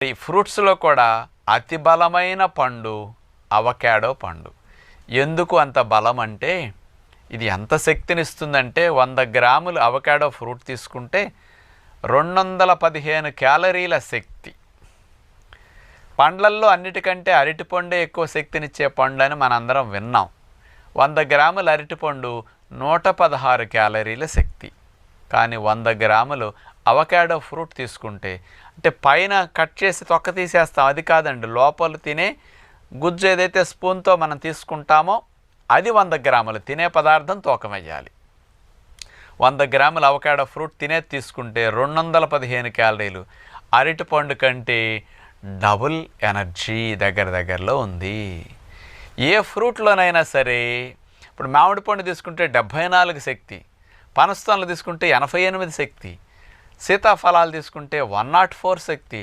ఈ ఫ్రూట్స్లో కూడా అతి బలమైన పండు అవకాడో పండు. ఎందుకు అంత బలం అంటే, ఇది ఎంత శక్తినిస్తుందంటే 100 గ్రాములు అవకాడో ఫ్రూట్ తీసుకుంటే 215 క్యాలరీల శక్తి. పండ్లల్లో అన్నిటికంటే అరటిపండే ఎక్కువ శక్తినిచ్చే పండు అని మనందరం విన్నాం. 100 గ్రాముల అరటిపండు 116 క్యాలరీల శక్తి. కానీ 100 గ్రాములు అవకాడో ఫ్రూట్ తీసుకుంటే, అంటే పైన కట్ చేసి తొక్క తీసేస్తాం, అది కాదండి, లోపల తినే గుజ్జు ఏదైతే స్పూన్తో మనం తీసుకుంటామో అది 100 గ్రాములు తినే పదార్థం తూకమయ్యాలి. 100 గ్రాముల అవకాడో ఫ్రూట్ తినేది తీసుకుంటే 215 క్యాలరీలు. అరటిపండు కంటే డబుల్ ఎనర్జీ దగ్గరలో ఉంది. ఏ ఫ్రూట్లోనైనా సరే, ఇప్పుడు మామిడి పండు తీసుకుంటే 74 శక్తి, పనస్తోనలు తీసుకుంటే 88 శక్తి, సీతాఫలాలు తీసుకుంటే 104 శక్తి,